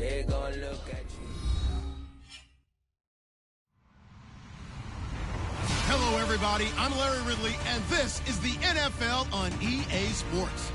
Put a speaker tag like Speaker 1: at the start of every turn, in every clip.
Speaker 1: they gon' look at you.
Speaker 2: Hello, everybody. I'm Larry Ridley, and this is the NFL on EA Sports.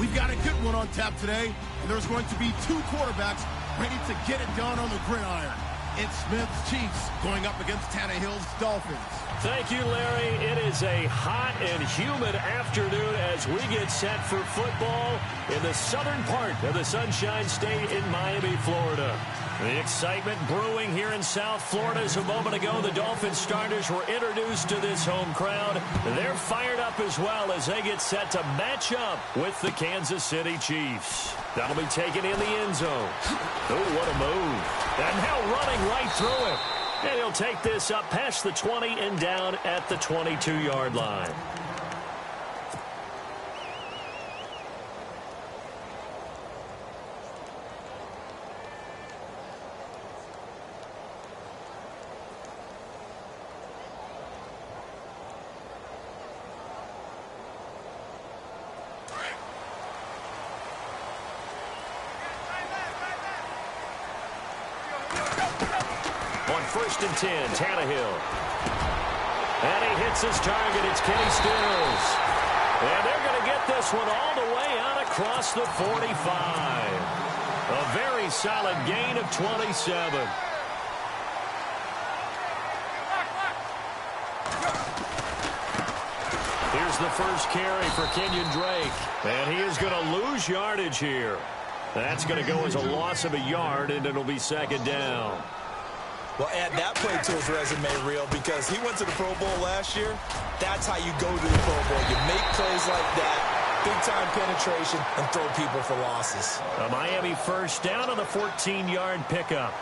Speaker 2: We've got a good one on tap today, and there's going to be two quarterbacks ready to get it done on the gridiron. It's Smith's Chiefs going up against Tannehill's Dolphins.
Speaker 3: Thank you, Larry. It is a hot and humid afternoon as we get set for football in the southern part of the Sunshine State in Miami, Florida. The excitement brewing here in South Florida. As a moment ago, the Dolphins starters were introduced to this home crowd. They're fired up as well as they get set to match up with the Kansas City Chiefs. That'll be taken in the end zone. Oh, what a move. And now running right through it. And he'll take this up past the 20 and down at the 22-yard line. First and 10, Tannehill. And he hits his target. It's Kenny Stills. And they're going to get this one all the way out across the 45. A very solid gain of 27. Here's the first carry for Kenyon Drake. And he is going to lose yardage here. That's going to go as a loss of a yard, and it'll be second down.
Speaker 4: Well, add that play to his resume, Real, because he went to the Pro Bowl last year. That's how you go to the Pro Bowl. You make plays like that, big-time penetration, and throw people for losses.
Speaker 3: A Miami first down on the 14-yard pickup.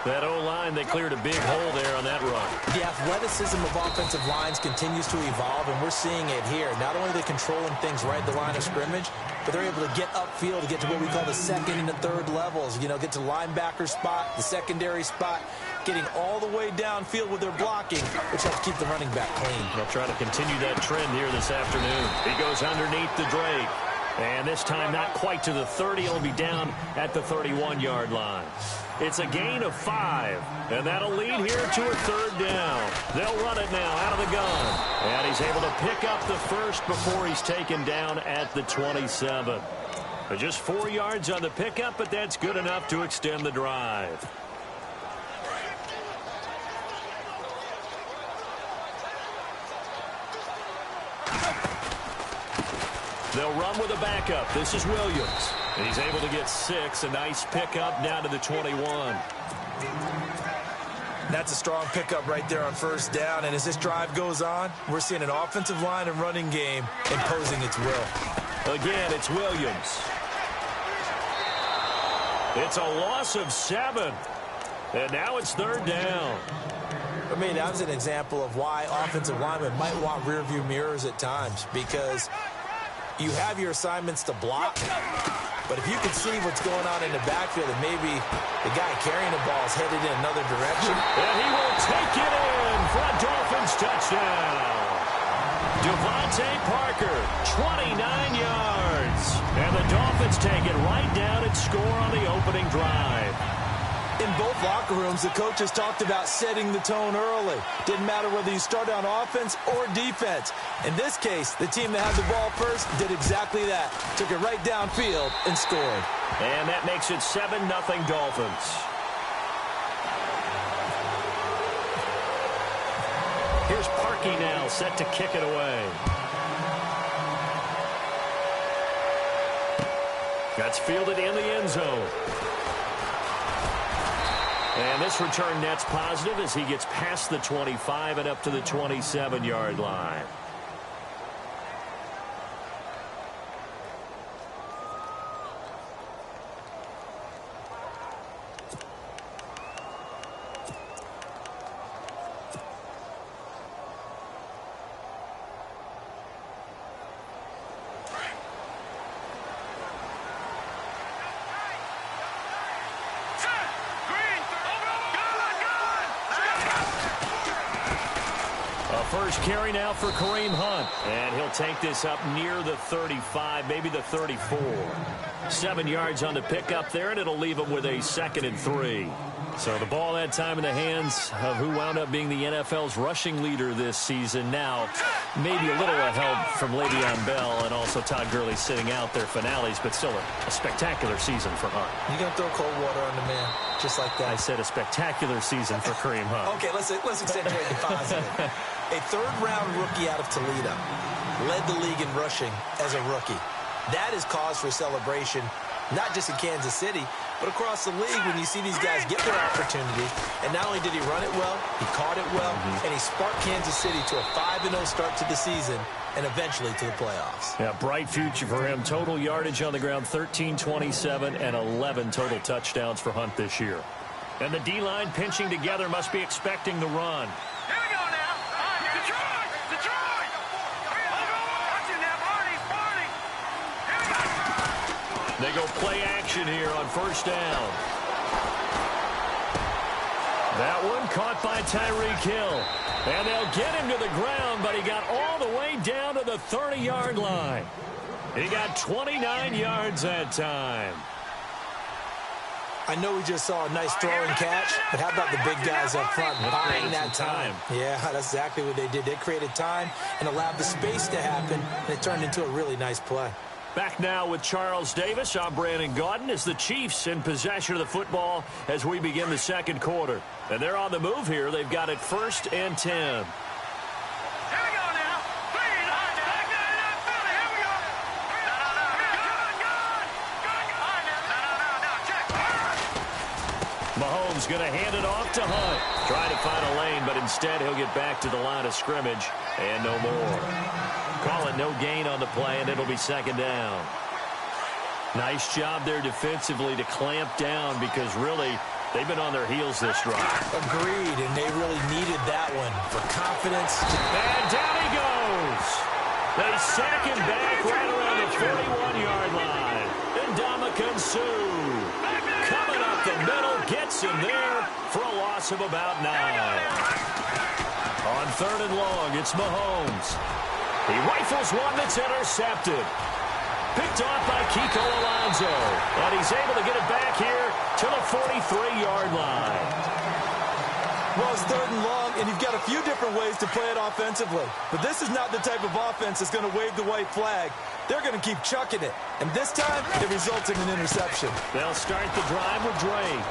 Speaker 3: That O-line, they cleared a big hole there on that run.
Speaker 4: The athleticism of offensive lines continues to evolve, and we're seeing it here. Not only are they controlling things right at the line of scrimmage, but they're able to get upfield to get to what we call the second and the third levels. You know, get to the linebacker spot, the secondary spot, getting all the way downfield with their blocking, which helps keep the running back clean.
Speaker 3: They'll try to continue that trend here this afternoon. He goes underneath the Drake. And this time not quite to the 30. He'll be down at the 31-yard line. It's a gain of 5. And that'll lead here to a third down. They'll run it now out of the gun. And he's able to pick up the first before he's taken down at the 27. Just 4 yards on the pickup, but that's good enough to extend the drive. They'll run with a backup. This is Williams. And he's able to get 6. A nice pickup down to the 21.
Speaker 4: That's a strong pickup right there on first down. And as this drive goes on, we're seeing an offensive line and running game imposing its will.
Speaker 3: Again, it's Williams. It's a loss of 7. And now it's third down.
Speaker 4: I mean, that was an example of why offensive linemen might want rearview mirrors at times, because you have your assignments to block, but if you can see what's going on in the backfield and maybe the guy carrying the ball is headed in another direction.
Speaker 3: And he will take it in for a Dolphins touchdown. Devontae Parker, 29 yards. And the Dolphins take it right down and score on the opening drive.
Speaker 4: In both locker rooms, the coaches talked about setting the tone early. Didn't matter whether you started on offense or defense. In this case, the team that had the ball first did exactly that. Took it right downfield and scored.
Speaker 3: And that makes it 7-0 Dolphins. Here's Parkey now, set to kick it away. That's fielded in the end zone. And this return net's positive as he gets past the 25 and up to the 27-yard line. First carry now for Kareem Hunt. And he'll take this up near the 35, maybe the 34. 7 yards on the pickup there, and it'll leave them with a 2nd and 3. So the ball that time in the hands of who wound up being the NFL's rushing leader this season. Now, maybe a little help from Le'Veon Bell and also Todd Gurley sitting out their finales, but still a spectacular season for Hunt.
Speaker 4: You're going to throw cold water on the man, just like that.
Speaker 3: I said a spectacular season for Kareem Hunt.
Speaker 4: Okay, let's accentuate the positive. A third-round rookie out of Toledo led the league in rushing as a rookie. That is cause for celebration, not just in Kansas City, but across the league when you see these guys get their opportunity. And not only did he run it well, he caught it well, and he sparked Kansas City to a 5-0 start to the season and eventually to the playoffs.
Speaker 3: Yeah, bright future for him. Total yardage on the ground, 1327, and 11 total touchdowns for Hunt this year. And the D-line pinching together must be expecting the run.
Speaker 1: Here we go now. Detroit! Detroit! Watch it now, Barney! Here we go.
Speaker 3: They go play action here on first down. That one caught by Tyreek Hill. And they'll get him to the ground, but he got all the way down to the 30-yard line. He got 29 yards that time.
Speaker 4: I know we just saw a nice throwing catch, but how about the big guys up front buying that time? Yeah, that's exactly what they did. They created time and allowed the space to happen, and it turned into a really nice play.
Speaker 3: Back now with Charles Davis. I'm Brandon Gaudin as the Chiefs in possession of the football as we begin the second quarter. And they're on the move here. They've got it 1st and 10.
Speaker 1: Here we go now. Please, here we go. No. Check.
Speaker 3: Mahomes going to hand it off to Hunt. Trying to find a lane, but instead he'll get back to the line of scrimmage and no more. Call it no gain on the play, and it'll be 2nd down. Nice job there defensively to clamp down because really they've been on their heels this drive.
Speaker 4: Agreed, and they really needed that one for confidence.
Speaker 3: And down he goes. They sack him back right around the 41-yard line. And Ndamukong Suh coming up the middle, gets him there for a loss of about 9. On 3rd and long, it's Mahomes. He rifles one that's intercepted. Picked off by Kiko Alonso. And he's able to get it back here to the 43-yard line.
Speaker 5: Well, it's 3rd and long, and you've got a few different ways to play it offensively. But this is not the type of offense that's going to wave the white flag. They're going to keep chucking it. And this time, it results in an interception.
Speaker 3: They'll start the drive with Drake.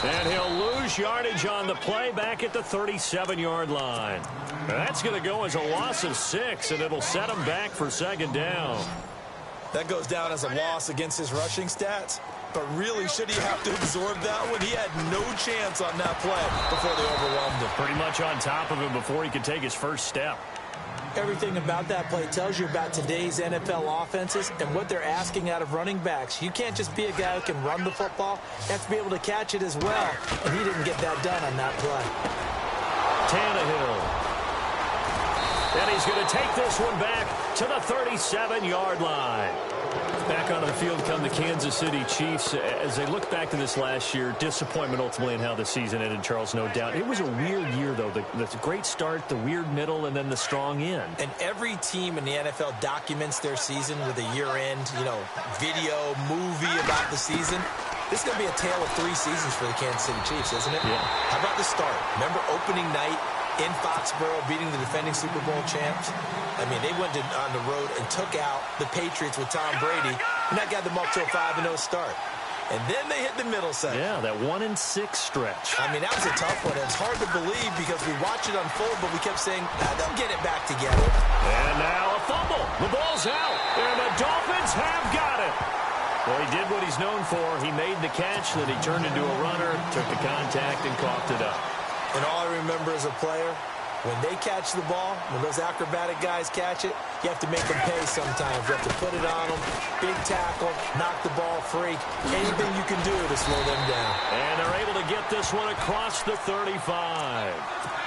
Speaker 3: And he'll lose yardage on the play back at the 37-yard line. That's going to go as a loss of 6, and it'll set him back for 2nd down.
Speaker 5: That goes down as a loss against his rushing stats. But really, should he have to absorb that one? He had no chance on that play before they overwhelmed him.
Speaker 3: Pretty much on top of him before he could take his first step.
Speaker 4: Everything about that play tells you about today's NFL offenses and what they're asking out of running backs. You can't just be a guy who can run the football. You have to be able to catch it as well. And he didn't get that done on that play.
Speaker 3: Tannehill. And he's going to take this one back to the 37-yard line. Back onto the field come the Kansas City Chiefs. As they look back to this last year, disappointment ultimately in how the season ended, Charles, no doubt. It was a weird year, though. The great start, the weird middle, and then the strong end.
Speaker 4: And every team in the NFL documents their season with a year-end, video, movie about the season. This is going to be a tale of 3 seasons for the Kansas City Chiefs, isn't it?
Speaker 3: Yeah.
Speaker 4: How about the start? Remember opening night in Foxborough, beating the defending Super Bowl champs? I mean, they went on the road and took out the Patriots with Tom Brady, and that got them up to a 5-0 start. And then they hit the middle section.
Speaker 3: Yeah, that 1-6 stretch.
Speaker 4: I mean, that was a tough one. It's hard to believe because we watched it unfold, but we kept saying, they'll get it back together.
Speaker 3: And now a fumble. The ball's out, and the Dolphins have got it. Well, he did what he's known for. He made the catch, then he turned into a runner, took the contact, and coughed it up.
Speaker 4: And all I remember as a player, when they catch the ball, when those acrobatic guys catch it, you have to make them pay sometimes. You have to put it on them, big tackle, knock the ball free, anything you can do to slow them down.
Speaker 3: And they're able to get this one across the 35.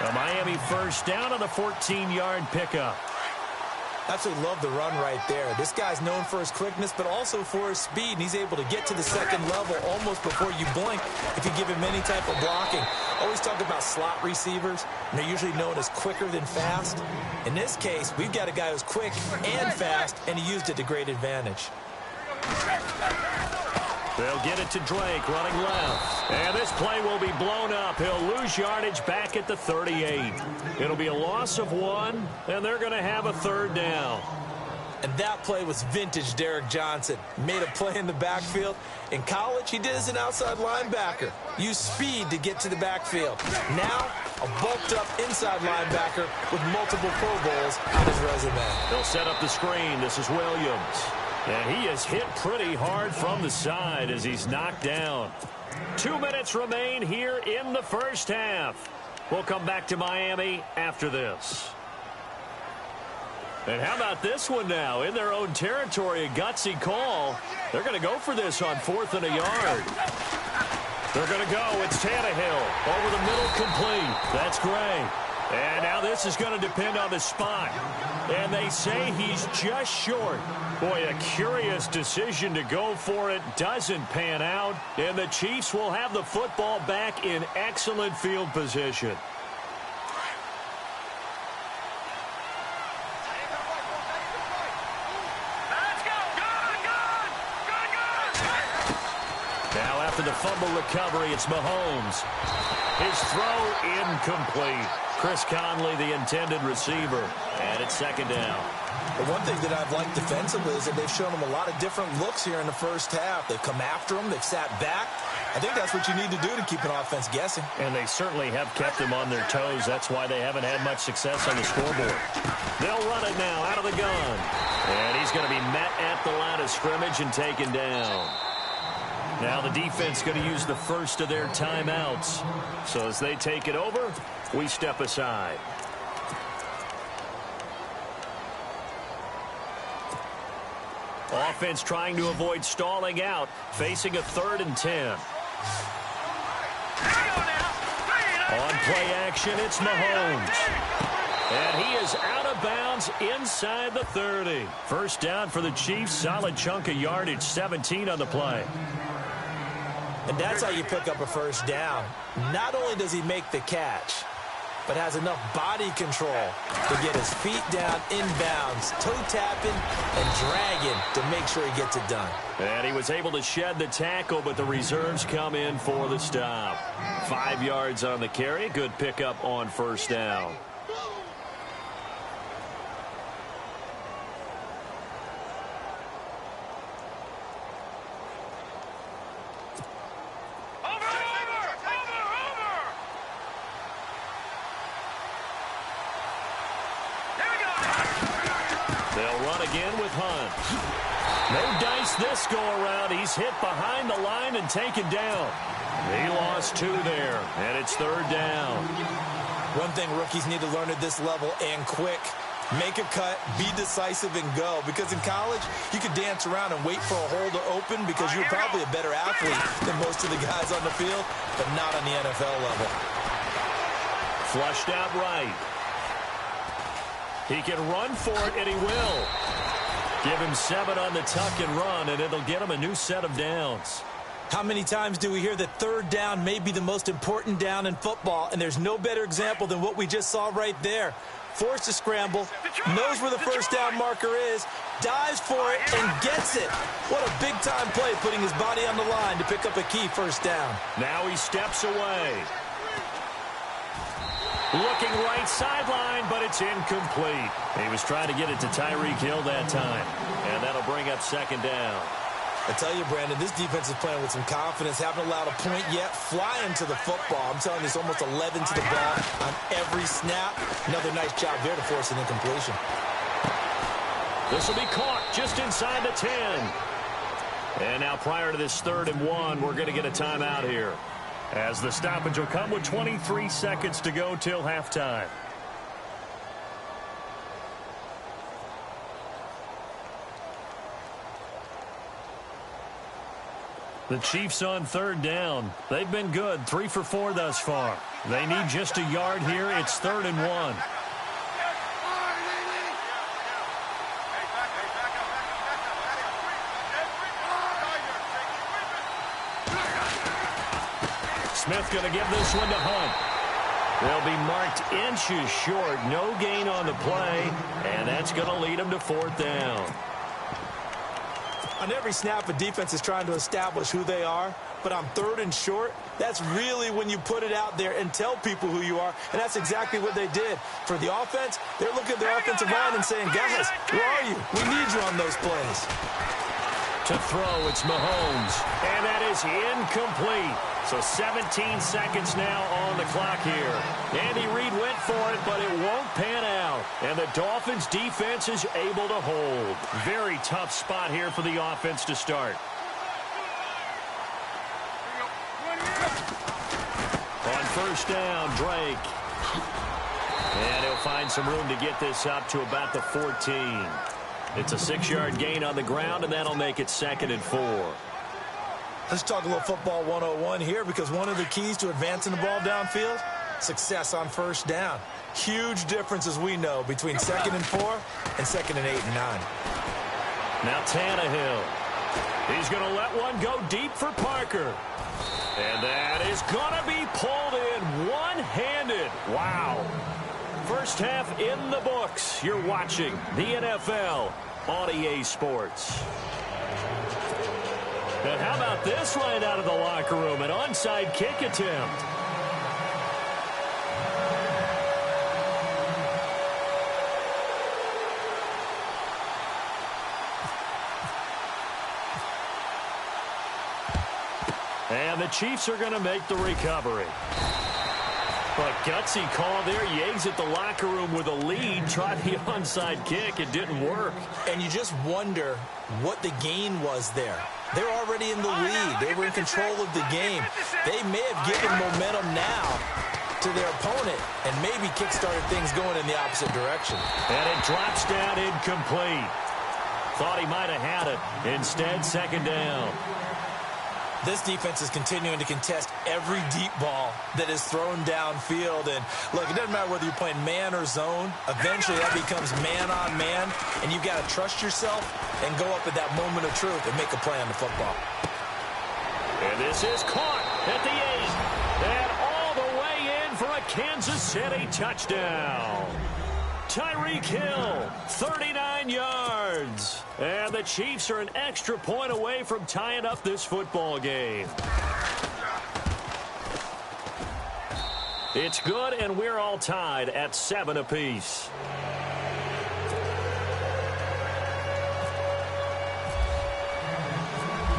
Speaker 3: A Miami first down on the 14-yard pickup.
Speaker 4: Absolutely love the run right there. This guy's known for his quickness, but also for his speed, and he's able to get to the second level almost before you blink if you give him any type of blocking. Always talk about slot receivers, and they're usually known as quicker than fast. In this case, we've got a guy who's quick and fast, and he used it to great advantage.
Speaker 3: They'll get it to Drake running left. And this play will be blown up. He'll lose yardage back at the 38. It'll be a loss of 1, and they're going to have a 3rd down.
Speaker 4: And that play was vintage Derek Johnson. Made a play in the backfield. In college, he did as an outside linebacker. Used speed to get to the backfield. Now, a bulked-up inside linebacker with multiple Pro Bowls on his resume.
Speaker 3: They'll set up the screen. This is Williams. And he is hit pretty hard from the side as he's knocked down. 2 minutes remain here in the first half. We'll come back to Miami after this. And how about this one now? In their own territory, a gutsy call. They're going to go for this on 4th and a yard. They're going to go. It's Tannehill. Over the middle, complete. That's Gray. And now this is going to depend on the spot. And they say he's just short. Boy, a curious decision to go for it. Doesn't pan out. And the Chiefs will have the football back in excellent field position. Now after the fumble recovery, it's Mahomes. His throw incomplete. Chris Conley, the intended receiver. And it's 2nd down.
Speaker 4: The one thing that I've liked defensively is that they've shown him a lot of different looks here in the first half. They've come after him. They've sat back. I think that's what you need to do to keep an offense guessing.
Speaker 3: And they certainly have kept them on their toes. That's why they haven't had much success on the scoreboard. They'll run it now out of the gun. And he's going to be met at the line of scrimmage and taken down. Now the defense going to use the first of their timeouts. So as they take it over, we step aside. Offense trying to avoid stalling out, facing a 3rd and 10. On play action, it's Mahomes. And he is out of bounds inside the 30. First down for the Chiefs. Solid chunk of yardage, 17 on the play.
Speaker 4: And that's how you pick up a first down. Not only does he make the catch, but has enough body control to get his feet down inbounds, toe tapping and dragging to make sure he gets it done.
Speaker 3: And he was able to shed the tackle, but the reserves come in for the stop. 5 yards on the carry. Good pickup on first down. Again with Hunt. No dice this go around. He's hit behind the line and taken down. He lost 2 there, and it's 3rd down.
Speaker 4: One thing rookies need to learn at this level and quick. Make a cut, be decisive, and go. Because in college, you could dance around and wait for a hole to open because you're probably a better athlete than most of the guys on the field, but not on the NFL level.
Speaker 3: Flushed out right. He can run for it, and he will. Give him 7 on the tuck and run, and it'll get him a new set of downs.
Speaker 4: How many times do we hear that 3rd down may be the most important down in football, and there's no better example than what we just saw right there. Forced to scramble, knows where the first down marker is, dives for it, and gets it. What a big-time play, putting his body on the line to pick up a key first down.
Speaker 3: Now he steps away. Looking right sideline, but it's incomplete. He was trying to get it to Tyreek Hill that time. And that'll bring up 2nd down.
Speaker 4: I tell you, Brandon, this defense is playing with some confidence. Haven't allowed a point yet. Flying to the football. I'm telling you, it's almost 11 to the ball on every snap. Another nice job there to force an incompletion.
Speaker 3: This will be caught just inside the 10. And now prior to this 3rd and 1, we're going to get a timeout here, as the stoppage will come with 23 seconds to go till halftime. The Chiefs on 3rd down. They've been good, 3 for 4 thus far. They need just a yard here. It's 3rd and 1. Smith going to give this one to Hunt. They'll be marked inches short. No gain on the play, and that's going to lead them to 4th down.
Speaker 5: On every snap, a defense is trying to establish who they are, but on 3rd and short, that's really when you put it out there and tell people who you are, and that's exactly what they did. For the offense, they're looking at their offensive line and saying, guys, where are you? We need you on those plays.
Speaker 3: To throw, it's Mahomes, and that is incomplete. So 17 seconds now on the clock here. Andy Reid went for it, but it won't pan out. And the Dolphins' defense is able to hold. Very tough spot here for the offense to start. On 1st down, Drake. And he'll find some room to get this up to about the 14. It's a 6-yard gain on the ground, and that'll make it 2nd and 4.
Speaker 5: Let's talk a little football 101 here, because one of the keys to advancing the ball downfield, success on 1st down. Huge difference, as we know, between 2nd and 4 and 2nd and 8 and 9.
Speaker 3: Now Tannehill. He's going to let one go deep for Parker. And that is going to be pulled in one-handed. Wow. First half in the books. You're watching the NFL on EA Sports. And how about this right out of the locker room? An onside kick attempt. And the Chiefs are going to make the recovery. But gutsy call there. You exit the locker room with a lead. Tried the onside kick. It didn't work.
Speaker 4: And you just wonder what the gain was there. They're already in the lead. They were in control of the game. They may have given momentum now to their opponent and maybe kick-started things going in the opposite direction.
Speaker 3: And it drops down incomplete. Thought he might have had it. Instead, 2nd down.
Speaker 4: This defense is continuing to contest every deep ball that is thrown downfield. And, look, it doesn't matter whether you're playing man or zone. Eventually, that becomes man-on-man, and you've got to trust yourself and go up at that moment of truth and make a play on the football.
Speaker 3: And this is caught at the 8. And all the way in for a Kansas City touchdown. Tyreek Hill, 39 yards. And the Chiefs are an extra point away from tying up this football game. It's good, and we're all tied at 7 apiece.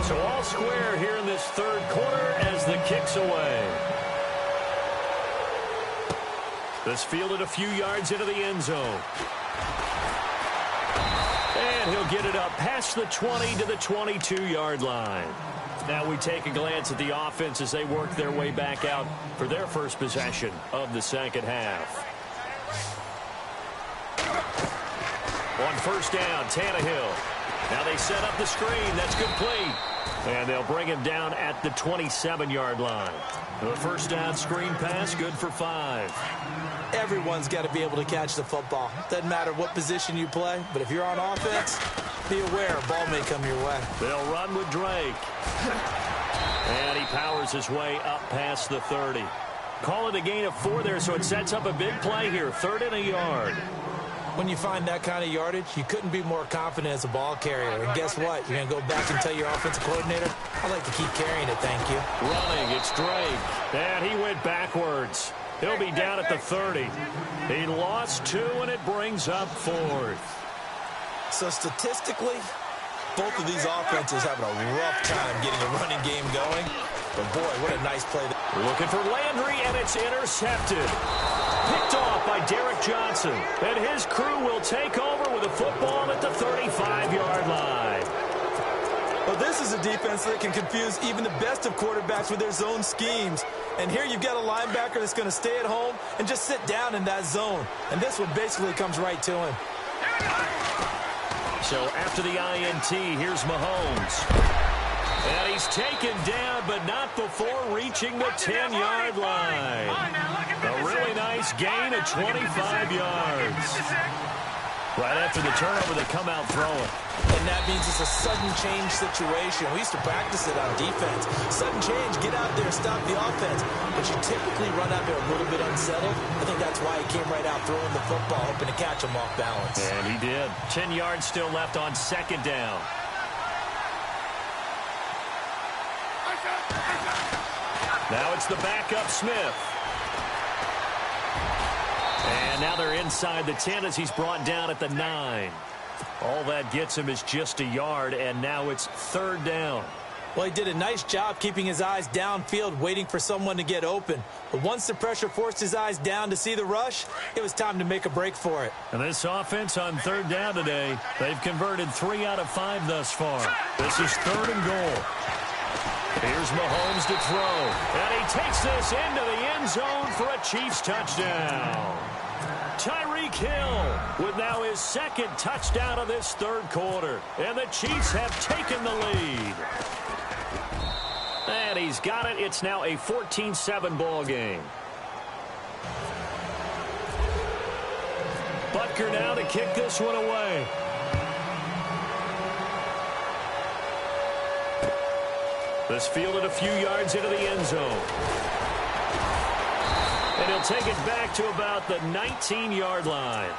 Speaker 3: So all square here in this 3rd quarter as the kick's away. This fielded a few yards into the end zone. And he'll get it up past the 20 to the 22-yard line. Now we take a glance at the offense as they work their way back out for their first possession of the 2nd half. On 1st down, Tannehill. Now they set up the screen. That's complete. And they'll bring him down at the 27-yard line. The 1st down screen pass, good for 5.
Speaker 4: Everyone's got to be able to catch the football. Doesn't matter what position you play, but if you're on offense, be aware a ball may come your way.
Speaker 3: They'll run with Drake. And he powers his way up past the 30. Call it a gain of 4 there, so it sets up a big play here. 3rd and a yard.
Speaker 4: When you find that kind of yardage, you couldn't be more confident as a ball carrier. And guess what? You're going to go back and tell your offensive coordinator, I'd like to keep carrying it, thank you.
Speaker 3: Running, it's Drake. And he went backwards. He'll be down at the 30. He lost 2, and it brings up 4th.
Speaker 4: So statistically, both of these offenses having a rough time getting a running game going. But, boy, what a nice play.
Speaker 3: Looking for Landry, and it's intercepted. Picked off by Derek Johnson. And his crew will take over with a football at the 35-yard line.
Speaker 5: Well, this is a defense that can confuse even the best of quarterbacks with their zone schemes. And here you've got a linebacker that's going to stay at home and just sit down in that zone. And this one basically comes right to him.
Speaker 3: So after the INT, here's Mahomes. And he's taken down, but not before reaching the 10-yard line. A really nice gain of 25 yards. Right after the turnover, they come out throwing.
Speaker 4: And that means it's a sudden change situation. We used to practice it on defense. Sudden change, get out there, stop the offense. But you typically run out there a little bit unsettled. I think that's why he came right out throwing the football, hoping to catch him off balance.
Speaker 3: And he did. 10 yards still left on 2nd down. Now it's the backup Smith. And now they're inside the 10 as he's brought down at the 9. All that gets him is just a yard, and now it's 3rd down.
Speaker 4: Well, he did a nice job keeping his eyes downfield, waiting for someone to get open. But once the pressure forced his eyes down to see the rush, it was time to make a break for it.
Speaker 3: And this offense on 3rd down today, they've converted 3 out of 5 thus far. This is 3rd and goal. Here's Mahomes to throw. And he takes this into the end zone for a Chiefs touchdown. Tyreek Hill with now his 2nd touchdown of this 3rd quarter. And the Chiefs have taken the lead. And he's got it. It's now a 14-7 ball game. Butker now to kick this one away. This fielded a few yards into the end zone. And he'll take it back to about the 19-yard line.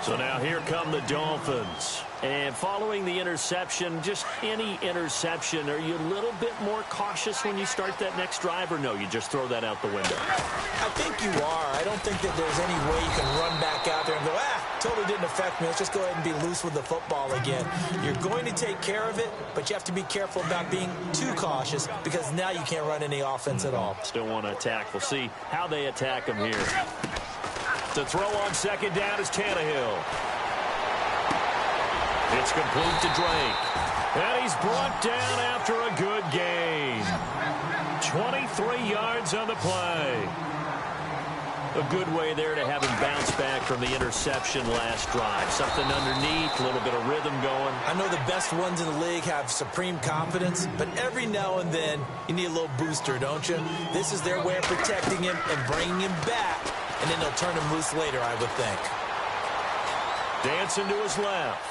Speaker 3: So now here come the Dolphins. And following the interception, just any interception, are you a little bit more cautious when you start that next drive, or no, you just throw that out the window?
Speaker 4: I think you are. I don't think that there's any way you can run back out there and go, totally didn't affect me. Let's just go ahead and be loose with the football again. You're going to take care of it, but you have to be careful about being too cautious because now you can't run any offense at all.
Speaker 3: Still want to attack. We'll see how they attack him here. To throw on 2nd down is Tannehill. It's complete to Drake. And he's brought down after a good gain. 23 yards on the play. A good way there to have him bounce back from the interception last drive. Something underneath, a little bit of rhythm going.
Speaker 4: I know the best ones in the league have supreme confidence, but every now and then you need a little booster, don't you? This is their way of protecting him and bringing him back, and then they'll turn him loose later, I would think.
Speaker 3: Dancing to his left.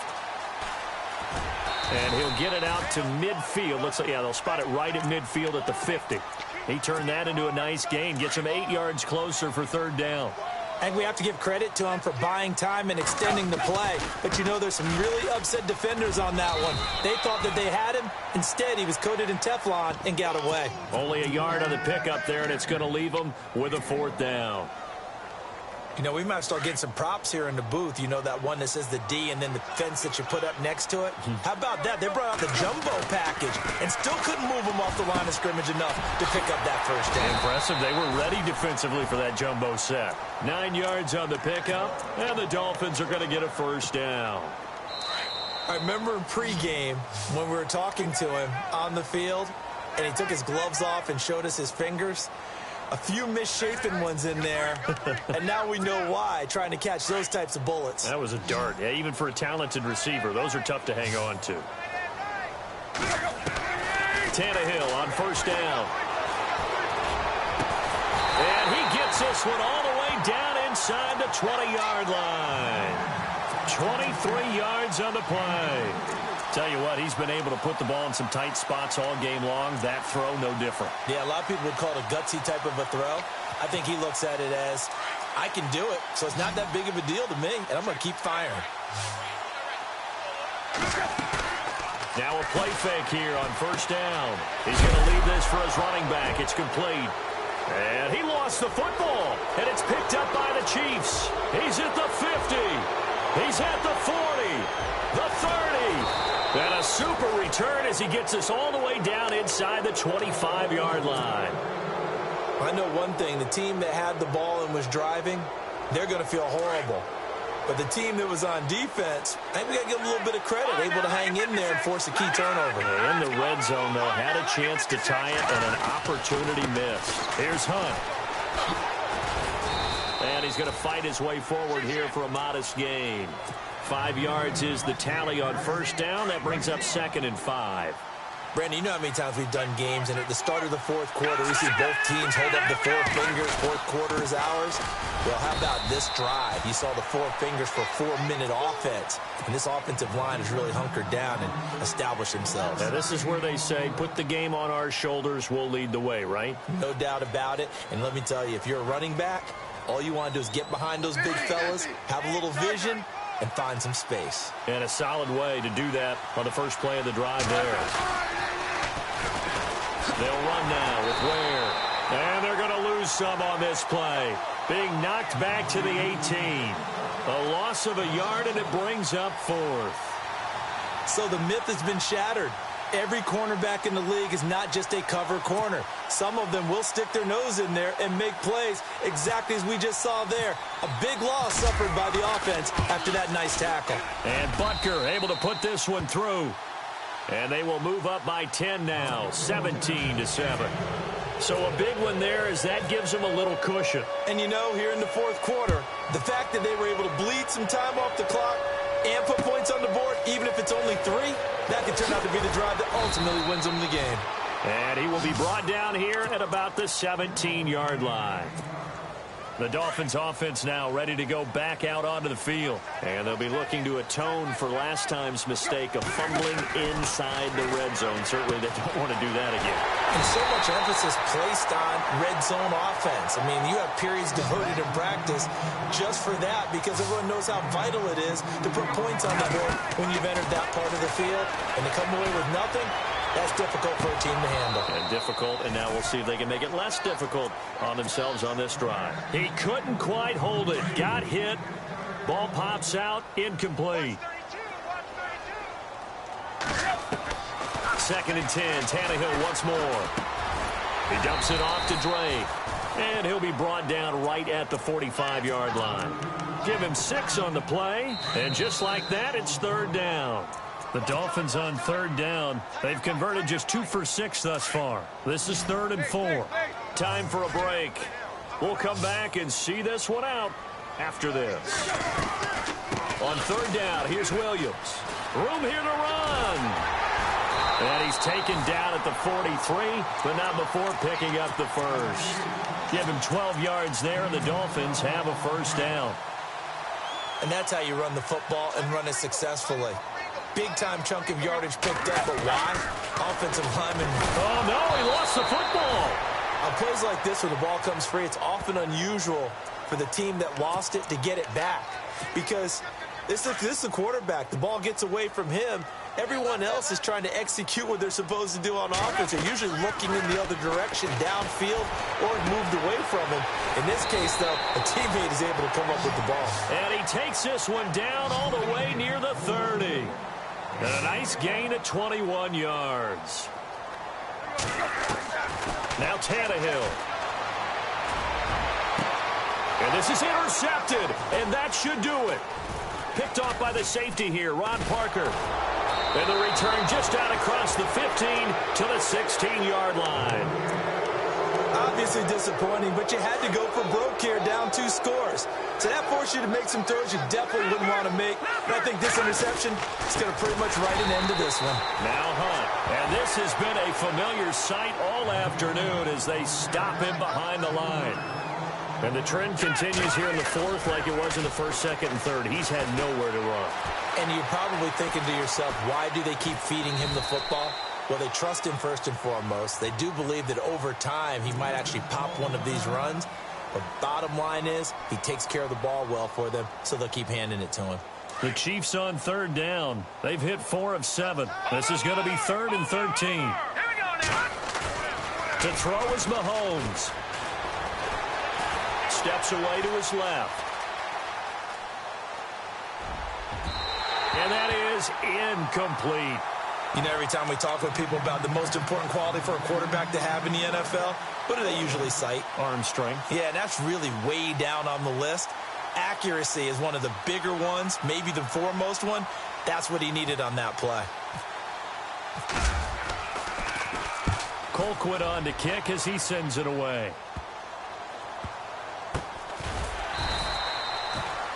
Speaker 3: And he'll get it out to midfield. Looks like, yeah, they'll spot it right at midfield at the 50. He turned that into a nice gain. Gets him 8 yards closer for 3rd down.
Speaker 4: I think we have to give credit to him for buying time and extending the play. But, you know, there's some really upset defenders on that one. They thought that they had him. Instead, he was coated in Teflon and got away.
Speaker 3: Only a yard on the pickup there, and it's going to leave him with a 4th down.
Speaker 4: You know, we might start getting some props here in the booth. You know, that one that says the D and then the fence that you put up next to it? How about that? They brought out the jumbo package and still couldn't move them off the line of scrimmage enough to pick up that 1st down.
Speaker 3: Impressive. They were ready defensively for that jumbo set. 9 yards on the pickup, and the Dolphins are going to get a 1st down.
Speaker 4: I remember in pregame when we were talking to him on the field, and he took his gloves off and showed us his fingers. A few misshapen ones in there, and now we know why, trying to catch those types of bullets.
Speaker 3: That was a dart. Yeah, even for a talented receiver, those are tough to hang on to. Tannehill on 1st down. And he gets this one all the way down inside the 20-yard line. 23 yards on the play. Tell you what, he's been able to put the ball in some tight spots all game long. That throw, no different.
Speaker 4: Yeah, a lot of people would call it a gutsy type of a throw. I think he looks at it as, I can do it, so it's not that big of a deal to me, and I'm going to keep firing.
Speaker 3: Now a play fake here on 1st down. He's going to leave this for his running back. It's complete. And he lost the football, and it's picked up by the Chiefs. He's at the 50. He's at the 40, the 30. And a super return as he gets us all the way down inside the 25-yard line.
Speaker 4: I know one thing. The team that had the ball and was driving, they're going to feel horrible. But the team that was on defense, I think we got to give them a little bit of credit, able to hang in there and force a key turnover.
Speaker 3: In the red zone, though, had a chance to tie it and an opportunity missed. Here's Hunt. And he's going to fight his way forward here for a modest gain. 5 yards is the tally on 1st down. That brings up 2nd and 5.
Speaker 4: Brandon, you know how many times we've done games, and at the start of the 4th quarter, we see both teams hold up the 4 fingers. 4th quarter is ours. Well, how about this drive? You saw the 4 fingers for 4-minute offense, and this offensive line has really hunkered down and established themselves.
Speaker 3: Now, this is where they say, put the game on our shoulders, we'll lead the way, right?
Speaker 4: No doubt about it, and let me tell you, if you're a running back, all you want to do is get behind those big fellas, have a little vision, and find some space.
Speaker 3: And a solid way to do that on the first play of the drive there. They'll run now with Ware. And they're going to lose some on this play. Being knocked back to the 18. A loss of a yard, and it brings up 4th.
Speaker 4: So the myth has been shattered. Every cornerback in the league is not just a cover corner. Some of them will stick their nose in there and make plays exactly as we just saw there. A big loss suffered by the offense after that nice tackle.
Speaker 3: And Butker able to put this one through. And they will move up by 10 now, 17-7. So a big one there as that gives them a little cushion.
Speaker 4: And you know, here in the 4th quarter, the fact that they were able to bleed some time off the clock and put points on the board, even if it's only 3, that could turn out to be the drive that ultimately wins them the game.
Speaker 3: And he will be brought down here at about the 17-yard line. The Dolphins offense now ready to go back out onto the field. And they'll be looking to atone for last time's mistake of fumbling inside the red zone. Certainly they don't want to do that again.
Speaker 4: And so much emphasis placed on red zone offense. I mean, you have periods devoted in practice just for that because everyone knows how vital it is to put points on the board when you've entered that part of the field. And to come away with nothing, that's difficult for a team to handle.
Speaker 3: And difficult, and now we'll see if they can make it less difficult on themselves on this drive. He couldn't quite hold it. Got hit. Ball pops out. Incomplete. 2nd and 10. Tannehill once more. He dumps it off to Dre. And he'll be brought down right at the 45-yard line. Give him 6 on the play. And just like that, it's 3rd down. The Dolphins on 3rd down. They've converted just 2 for 6 thus far. This is 3rd and 4. Time for a break. We'll come back and see this one out after this. On 3rd down, here's Williams. Room here to run. And he's taken down at the 43, but not before picking up the first. Give him 12 yards there, and the Dolphins have a 1st down.
Speaker 4: And that's how you run the football and run it successfully. Big-time chunk of yardage picked up, but why? Offensive lineman.
Speaker 3: Oh, no, he lost the football.
Speaker 4: On plays like this where the ball comes free, it's often unusual for the team that lost it to get it back. Because this is the quarterback. The ball gets away from him. Everyone else is trying to execute what they're supposed to do on offense. They're usually looking in the other direction, downfield, or moved away from him. In this case, though, a teammate is able to come up with the ball.
Speaker 3: And he takes this one down all the way near the 30. And a nice gain at 21 yards. Now Tannehill. And this is intercepted, and that should do it. Picked off by the safety here, Ron Parker. And the return just out across the 15 to the 16-yard line.
Speaker 4: Obviously disappointing, but you had to go for broke here, down 2 scores. So that forced you to make some throws you definitely wouldn't want to make. And I think this interception is going to pretty much write an end to this one.
Speaker 3: Now Hunt. And this has been a familiar sight all afternoon as they stop him behind the line. And the trend continues here in the 4th like it was in the 1st, 2nd, and 3rd. He's had nowhere to run.
Speaker 4: And you're probably thinking to yourself, why do they keep feeding him the football? Well, they trust him first and foremost. They do believe that over time he might actually pop one of these runs. But bottom line is he takes care of the ball well for them, so they'll keep handing it to him.
Speaker 3: The Chiefs on 3rd down. They've hit 4 of 7. This is going to be 3rd and 13.
Speaker 1: Here we go now.
Speaker 3: To throw is Mahomes. Steps away to his left. And that is incomplete.
Speaker 4: You know, every time we talk with people about the most important quality for a quarterback to have in the NFL, what do they usually cite?
Speaker 3: Arm strength.
Speaker 4: Yeah, and that's really way down on the list. Accuracy is one of the bigger ones, maybe the foremost one. That's what he needed on that play.
Speaker 3: Colquitt on to kick as he sends it away.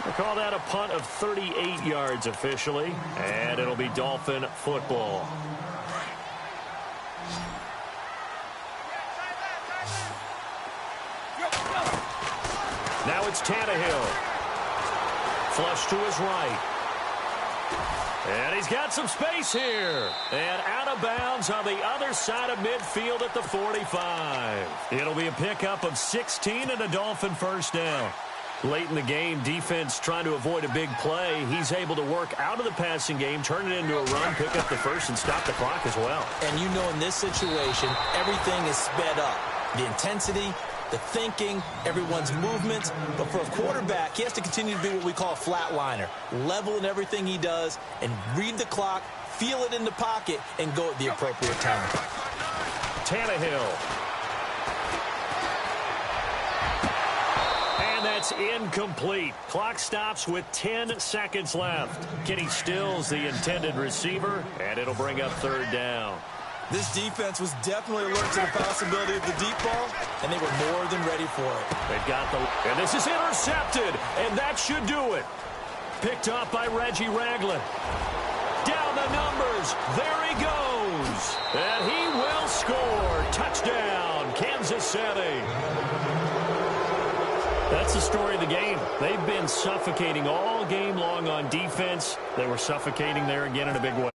Speaker 3: We'll call that a punt of 38 yards officially, and it'll be Dolphin football. Now it's Tannehill. Flush to his right. And he's got some space here. And out of bounds on the other side of midfield at the 45. It'll be a pickup of 16 and a Dolphin 1st down. Late in the game, defense trying to avoid a big play. He's able to work out of the passing game, turn it into a run, pick up the first, and stop the clock as well.
Speaker 4: And you know in this situation, everything is sped up. The intensity, the thinking, everyone's movements. But for a quarterback, he has to continue to be what we call a flatliner. Level in everything he does and read the clock, feel it in the pocket, and go at the appropriate time.
Speaker 3: Tannehill. That's incomplete. Clock stops with 10 seconds left. Kenny Stills, the intended receiver, and it'll bring up third down.
Speaker 5: This defense was definitely alert to the possibility of the deep ball, and they were more than ready for it.
Speaker 3: They've got and this is intercepted, and that should do it. Picked up by Reggie Ragland. Down the numbers. There he goes. And he will score. Touchdown, Kansas City. That's the story of the game. They've been suffocating all game long on defense. They were suffocating there again in a big way.